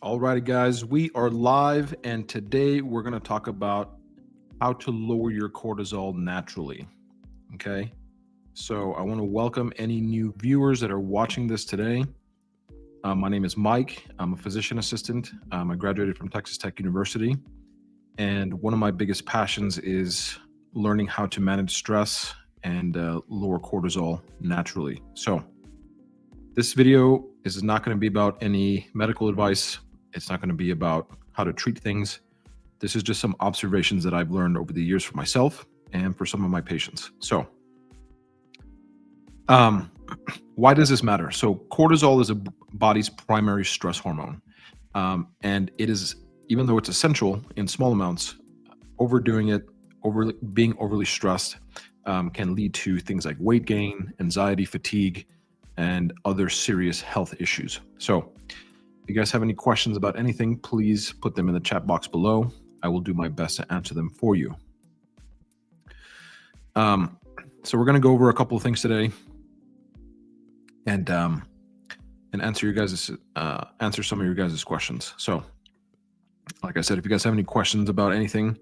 Alrighty, guys, we are live, and today we're going to talk about how to lower your cortisol naturally. Okay, so I want to welcome any new viewers that are watching this today. My name is Mike. I'm a physician assistant. I graduated from Texas Tech University, and one of my biggest passions is learning how to manage stress and lower cortisol naturally. So, this video is not going to be about any medical advice. It's not going to be about how to treat things. This is just some observations that I've learned over the years for myself and for some of my patients. So, why does this matter? So, cortisol is a body's primary stress hormone. And it is, even though it's essential in small amounts, overdoing it, being overly stressed can lead to things like weight gain, anxiety, fatigue, and other serious health issues. So if you guys have any questions about anything, please put them in the chat box below. I will do my best to answer them for you. So we're going to go over a couple of things today and answer your guys' answer some of your guys' questions. So like I said, if you guys have any questions about anything,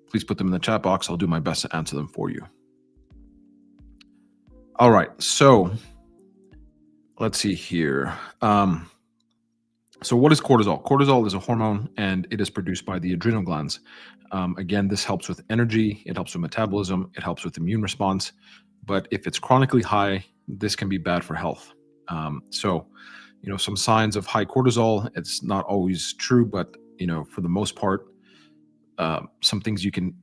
please put them in the chat box. I'll do my best to answer them for you. All right, so let's see here. So what is cortisol? Cortisol is a hormone, and it is produced by the adrenal glands. Again, this helps with energy, it helps with metabolism, it helps with immune response. But if it's chronically high, this can be bad for health. So, some signs of high cortisol, it's not always true, but for the most part, some things you can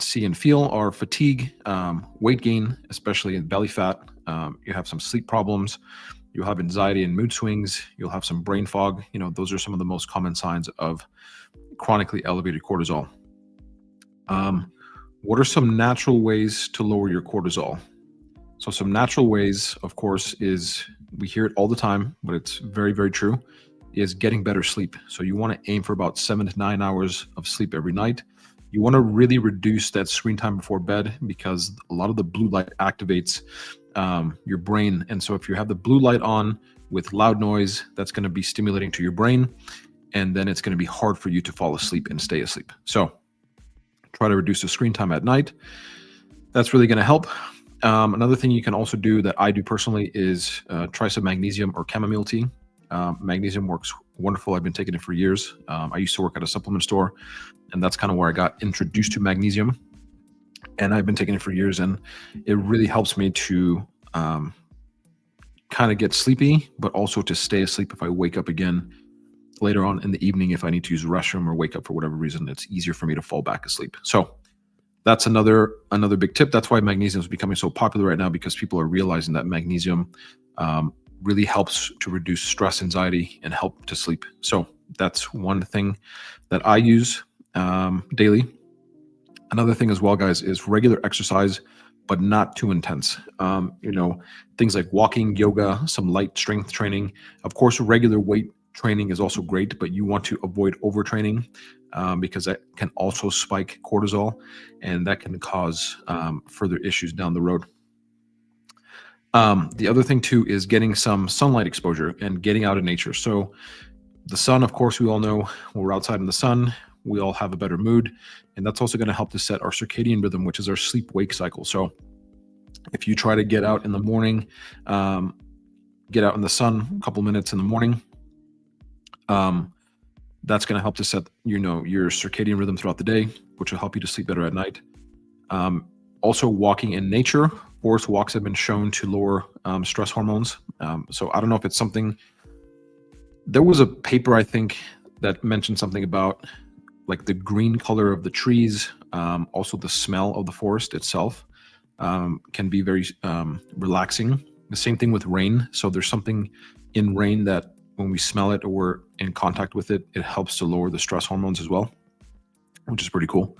see and feel are fatigue, weight gain, especially in belly fat. You have some sleep problems. You'll have anxiety and mood swings. You'll have some brain fog. Those are some of the most common signs of chronically elevated cortisol. What are some natural ways to lower your cortisol? So some natural ways, of course, is, we hear it all the time, but it's very, very true, is getting better sleep. So you want to aim for about 7 to 9 hours of sleep every night. You want to really reduce that screen time before bed, because a lot of the blue light activates your brain. And so if you have the blue light on with loud noise, that's going to be stimulating to your brain. And then it's going to be hard for you to fall asleep and stay asleep. So try to reduce the screen time at night. That's really going to help. Another thing you can also do, that I do personally, is try some magnesium or chamomile tea. Magnesium works wonderful. I've been taking it for years. I used to work at a supplement store, and that's kind of where I got introduced to magnesium. And I've been taking it for years, and it really helps me to kind of get sleepy, but also to stay asleep if I wake up again later on in the evening. If I need to use the restroom or wake up for whatever reason, it's easier for me to fall back asleep. So that's another big tip. That's why magnesium is becoming so popular right now, because people are realizing that magnesium really helps to reduce stress, anxiety, and help to sleep. So that's one thing that I use daily. Another thing as well, guys, is regular exercise, but not too intense. Things like walking, yoga, some light strength training. Of course, regular weight training is also great, but you want to avoid overtraining because that can also spike cortisol, and that can cause further issues down the road. The other thing too is getting some sunlight exposure and getting out in nature. So the sun, of course, we all know when we're outside in the sun, we all have a better mood, and that's also going to help to set our circadian rhythm, which is our sleep-wake cycle. So if you try to get out in the morning, get out in the sun a couple minutes in the morning, that's going to help to set your circadian rhythm throughout the day, which will help you to sleep better at night. Also, walking in nature. Forest walks have been shown to lower stress hormones. So I don't know if it's something, there was a paper, I think, that mentioned something about like the green color of the trees, also the smell of the forest itself can be very relaxing. The same thing with rain. So there's something in rain that when we smell it or we're in contact with it, it helps to lower the stress hormones as well, which is pretty cool.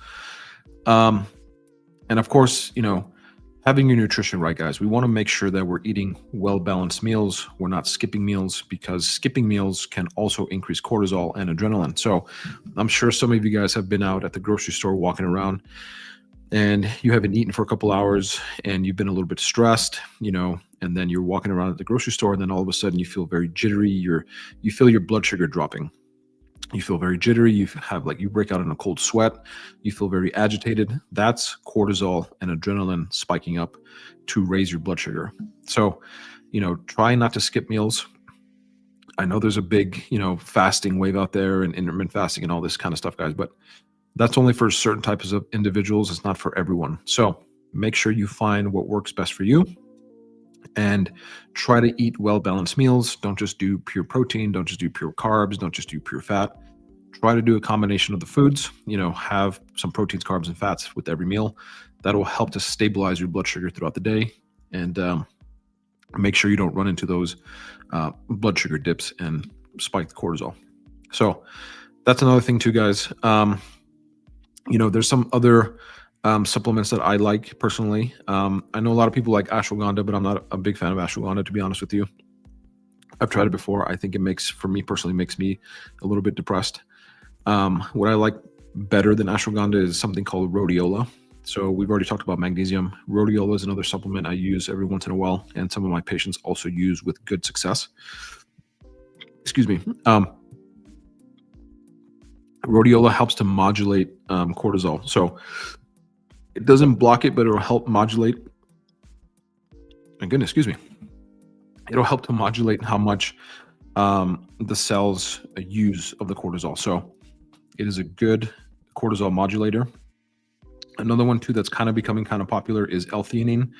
And of course, having your nutrition right, guys. We want to make sure that we're eating well-balanced meals. We're not skipping meals, because skipping meals can also increase cortisol and adrenaline. So I'm sure some of you guys have been out at the grocery store walking around, and you haven't eaten for a couple hours, and you've been a little bit stressed, and then you're walking around at the grocery store, and then all of a sudden you feel very jittery. You feel your blood sugar dropping. you feel very jittery, you break out in a cold sweat, you feel very agitated, that's cortisol and adrenaline spiking up to raise your blood sugar. So, try not to skip meals. I know there's a big, fasting wave out there and intermittent fasting and all this kind of stuff, guys, but that's only for certain types of individuals. It's not for everyone. So make sure you find what works best for you and try to eat well-balanced meals. Don't just do pure protein. Don't just do pure carbs. Don't just do pure fat. Try to do a combination of the foods, have some proteins, carbs, and fats with every meal. That will help to stabilize your blood sugar throughout the day and make sure you don't run into those blood sugar dips and spiked cortisol. So that's another thing too, guys. There's some other supplements that I like personally. I know a lot of people like ashwagandha, but I'm not a big fan of ashwagandha, to be honest with you. I've tried it before. I think for me personally, makes me a little bit depressed. What I like better than ashwagandha is something called rhodiola. So we've already talked about magnesium. Rhodiola is another supplement I use every once in a while, and some of my patients also use with good success. Excuse me. Rhodiola helps to modulate cortisol. So it doesn't block it, but it'll help modulate. My goodness, excuse me. It'll help to modulate how much the cells use of the cortisol. So it is a good cortisol modulator. Another one too that's kind of becoming kind of popular is L-theanine.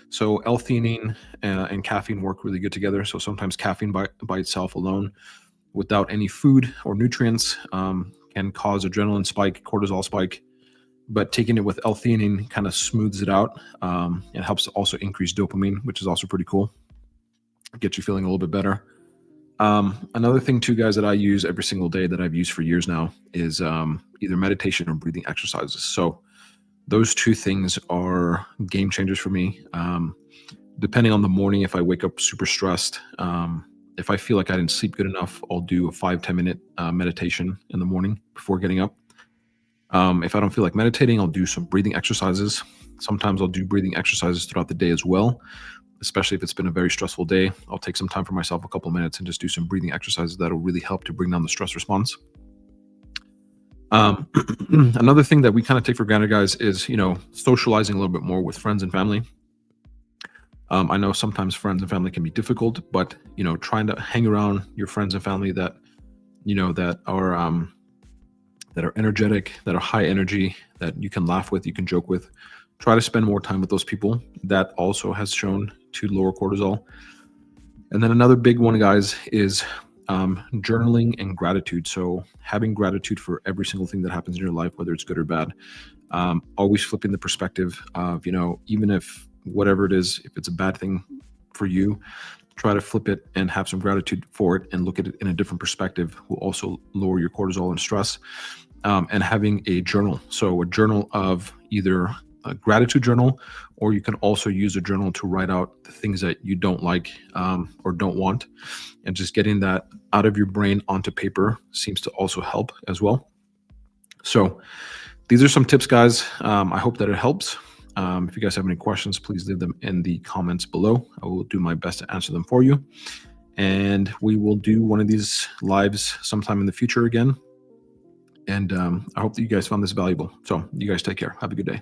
So L-theanine and caffeine work really good together. So sometimes caffeine by itself alone, without any food or nutrients, can cause adrenaline spike, cortisol spike. But taking it with L-theanine kind of smooths it out. It helps to also increase dopamine, which is also pretty cool. Get you feeling a little bit better. Another thing too, guys, that I use every single day that I've used for years now is either meditation or breathing exercises. So those two things are game changers for me. Depending on the morning, if I wake up super stressed, if I feel like I didn't sleep good enough, I'll do a 5-10 minute meditation in the morning before getting up. If I don't feel like meditating, I'll do some breathing exercises. Sometimes I'll do breathing exercises throughout the day as well, especially if it's been a very stressful day. I'll take some time for myself, a couple of minutes, and just do some breathing exercises that'll really help to bring down the stress response. Another thing that we kind of take for granted, guys, is, socializing a little bit more with friends and family. I know sometimes friends and family can be difficult, but, trying to hang around your friends and family that are energetic, that are high energy, that you can laugh with, you can joke with. Try to spend more time with those people. That also has shown to lower cortisol. And then another big one, guys, is journaling and gratitude. So having gratitude for every single thing that happens in your life, whether it's good or bad. Always flipping the perspective of, even if whatever it is, if it's a bad thing for you, try to flip it and have some gratitude for it and look at it in a different perspective will also lower your cortisol and stress. And having a journal. So a journal of either a gratitude journal, or you can also use a journal to write out the things that you don't like or don't want. And just getting that out of your brain onto paper seems to also help as well. So these are some tips, guys. I hope that it helps. If you guys have any questions, please leave them in the comments below. I will do my best to answer them for you. And we will do one of these lives sometime in the future again. And I hope that you guys found this valuable. So you guys take care. Have a good day.